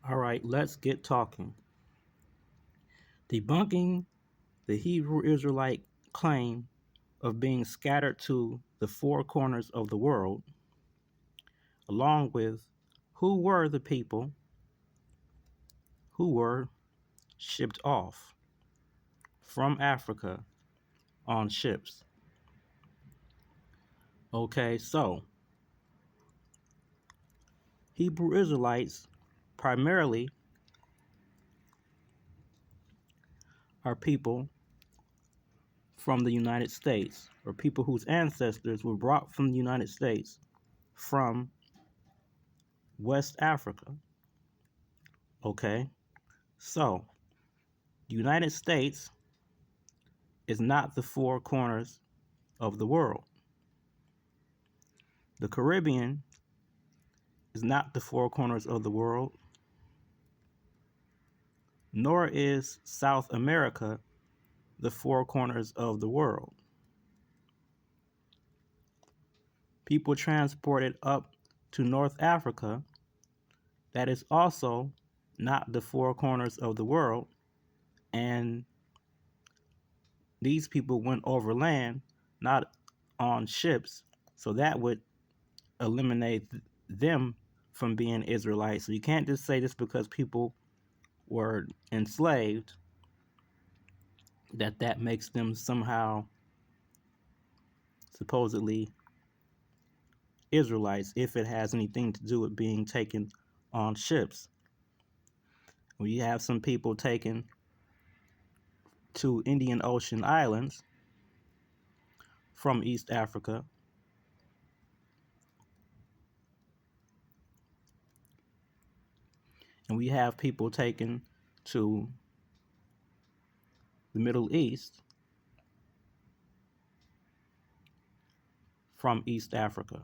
All right, let's get talking. Debunking the Hebrew Israelite claim of being scattered to the four corners of the world, along with who were the people who were shipped off from Africa on ships. Okay, so Hebrew Israelites primarily are people from the United States, or people whose ancestors were brought from the United States from West Africa. Okay, so the United States is not the four corners of the world. The Caribbean is not the four corners of the world, nor is South America the four corners of the world. People transported up to North Africa, that is also not the four corners of the world, and these people went overland, not on ships, so that would eliminate them from being Israelites. So you can't just say this because people were enslaved that makes them somehow supposedly Israelites if it has anything to do with being taken on ships. We have some people taken to Indian Ocean islands from East Africa, and we have people taken to the Middle East from East Africa.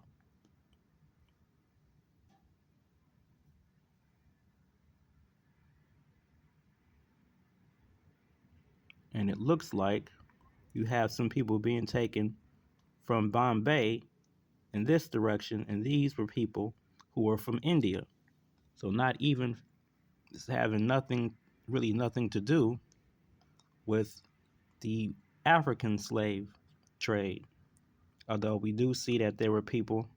And it looks like you have some people being taken from Bombay in this direction, and these were people who were from India. So not even having really nothing to do with the African slave trade. Although we do see that there were people,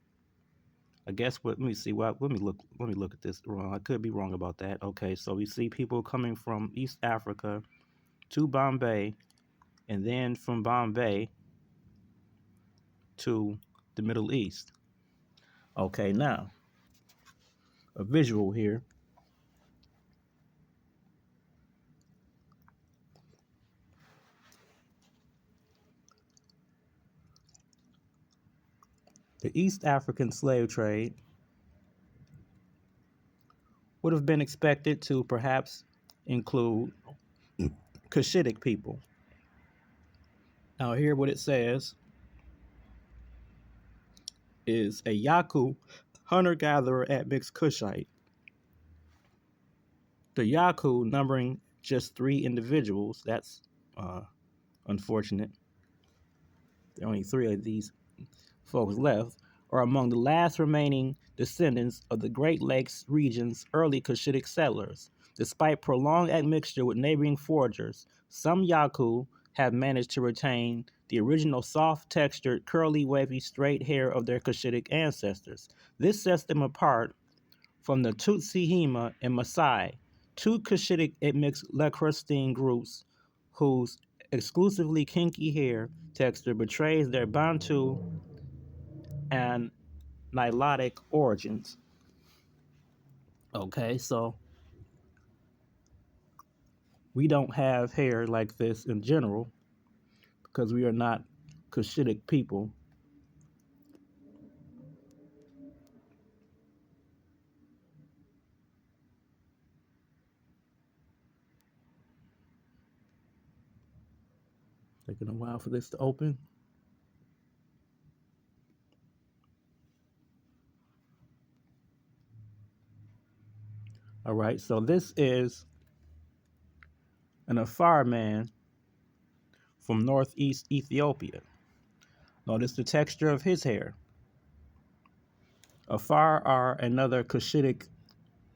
I guess what let me see what let me look at this wrong. I could be wrong about that. Okay, so we see people coming from East Africa to Bombay, and then from Bombay to the Middle East. Okay, now a visual here. The East African slave trade would have been expected to perhaps include Cushitic people. Now, here what it says is a Yaku hunter-gatherer at mixed Cushite. The Yaku numbering just 3 individuals. That's unfortunate. There are only 3 of these folks left, are among the last remaining descendants of the Great Lakes region's early Cushitic settlers. Despite prolonged admixture with neighboring foragers, some Yaku have managed to retain the original soft-textured, curly, wavy, straight hair of their Cushitic ancestors. This sets them apart from the Tutsi Hema and Maasai, 2 Cushitic mixed Lacustrine groups whose exclusively kinky hair texture betrays their Bantu and Nilotic origins. Okay, so we don't have hair like this in general because we are not Cushitic people. Taking a while for this to open. All right, so this is an Afar man from northeast Ethiopia. Notice the texture of his hair. Afar are another Cushitic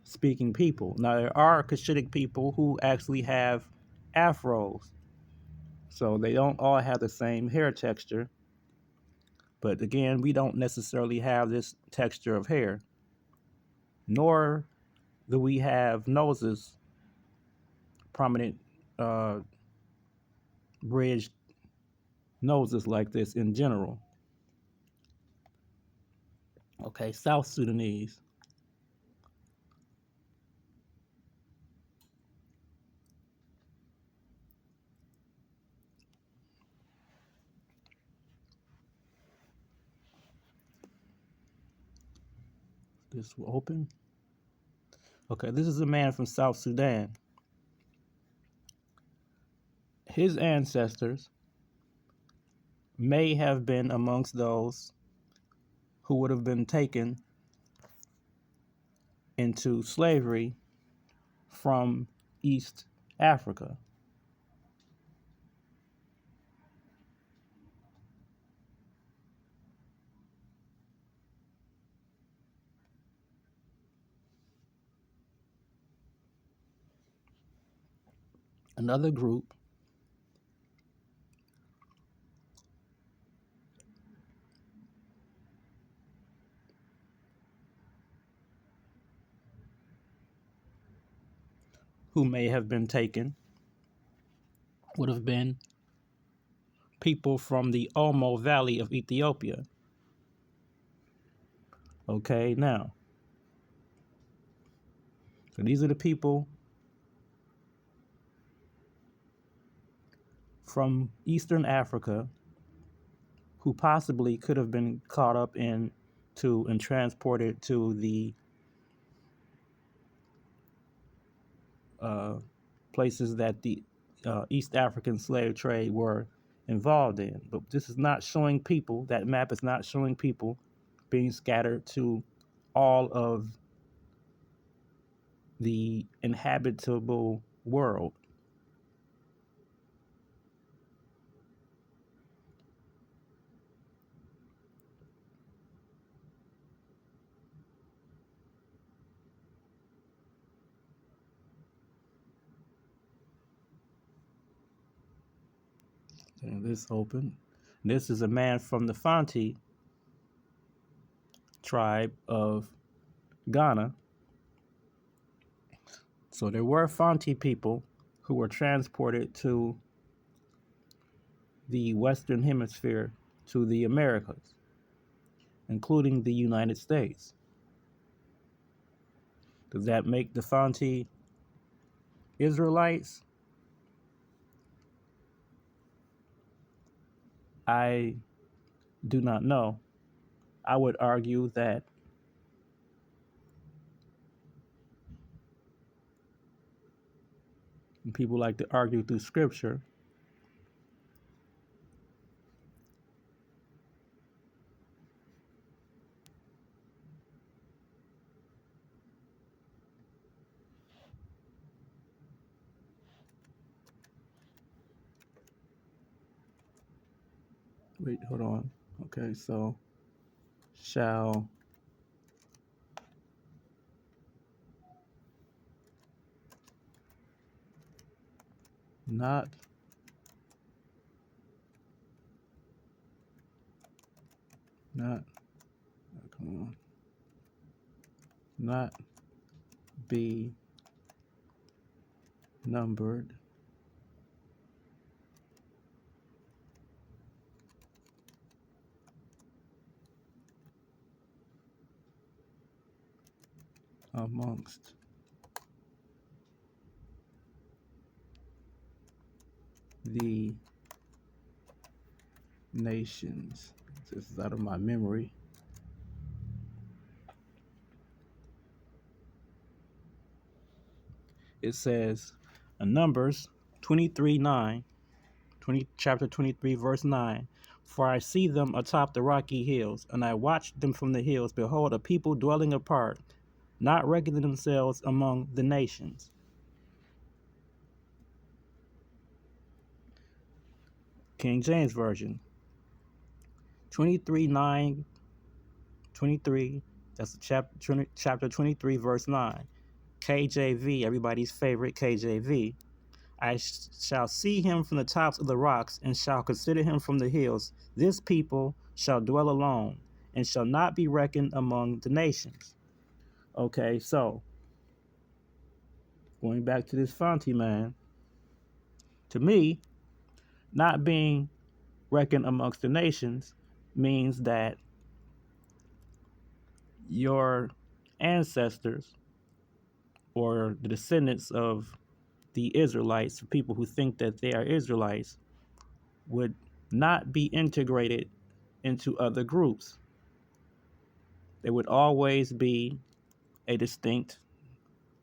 speaking people. Now, there are Cushitic people who actually have afros, so they don't all have the same hair texture. But again, we don't necessarily have this texture of hair, nor do we have noses, prominent, uh, bridged noses like this in general. Okay, South Sudanese. This will open. Okay, this is a man from South Sudan. His ancestors may have been amongst those who would have been taken into slavery from East Africa. Another group who may have been taken would have been people from the Omo Valley of Ethiopia. Okay, now, so these are the people from Eastern Africa who possibly could have been caught up into and transported to the places that the East African slave trade were involved in. But this is not showing people, that map is not showing people being scattered to all of the inhabitable world. And this open. This is a man from the Fanti tribe of Ghana. So there were Fanti people who were transported to the Western Hemisphere, to the Americas, including the United States. Does that make the Fanti Israelites? I do not know. I would argue that people like to argue through scripture. Wait, hold on. Okay, so shall not not come on not be numbered amongst the nations. This is out of my memory. It says in Numbers 23:9, chapter 23, verse 9. For I see them atop the rocky hills, and I watched them from the hills. Behold, a people dwelling apart, not reckoning themselves among the nations. King James Version 23:9, 23. That's chapter 23, verse 9. KJV, everybody's favorite KJV. I shall see him from the tops of the rocks, and shall consider him from the hills. This people shall dwell alone, and shall not be reckoned among the nations. Okay, so going back to this Fonte man, to me, not being reckoned amongst the nations means that your ancestors or the descendants of the Israelites, people who think that they are Israelites, would not be integrated into other groups. They would always be a distinct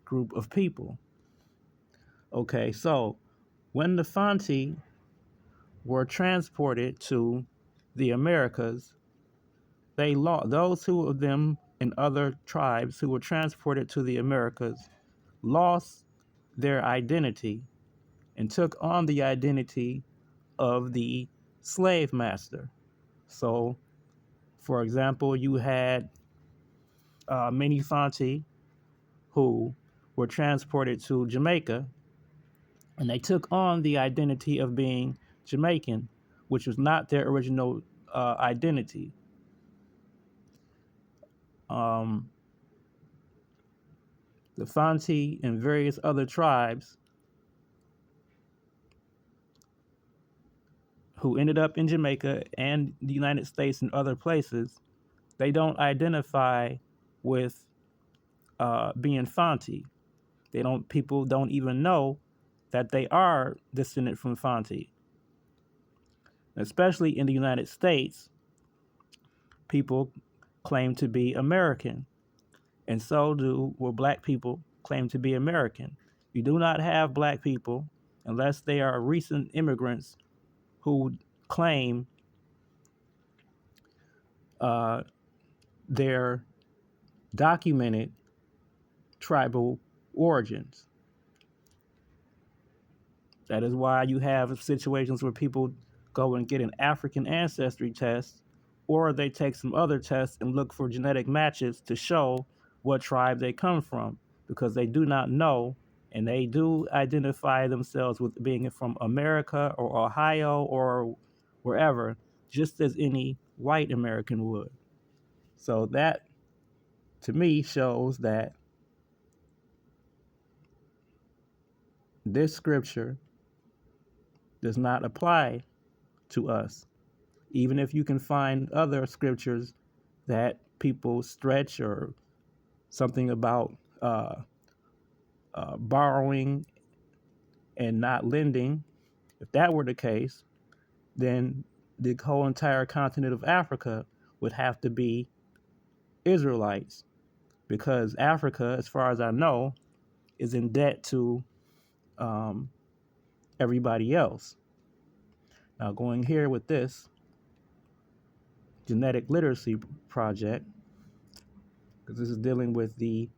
group of people. Okay, so when the Fanti were transported to the Americas, they lost those who of them and other tribes who were transported to the Americas lost their identity and took on the identity of the slave master. So, for example, you had many Fanti who were transported to Jamaica, and they took on the identity of being Jamaican, which was not their original identity. Um, the Fanti and various other tribes who ended up in Jamaica and the United States and other places, they don't identify with being Fanti. They don't. People don't even know that they are descended from Fanti. Especially in the United States, people claim to be American, and so do black people claim to be American. You do not have black people unless they are recent immigrants who claim uh, their documented tribal origins. That is why you have situations where people go and get an African ancestry test, or they take some other tests and look for genetic matches to show what tribe they come from, because they do not know, and they do identify themselves with being from America or Ohio or wherever, just as any white American would. So that, to me, shows that this scripture does not apply to us. Even if you can find other scriptures that people stretch, or something about borrowing and not lending, if that were the case, then the whole entire continent of Africa would have to be Israelites, because Africa, as far as I know, is in debt to everybody else. Now, going here with this genetic literacy project, because this is dealing with the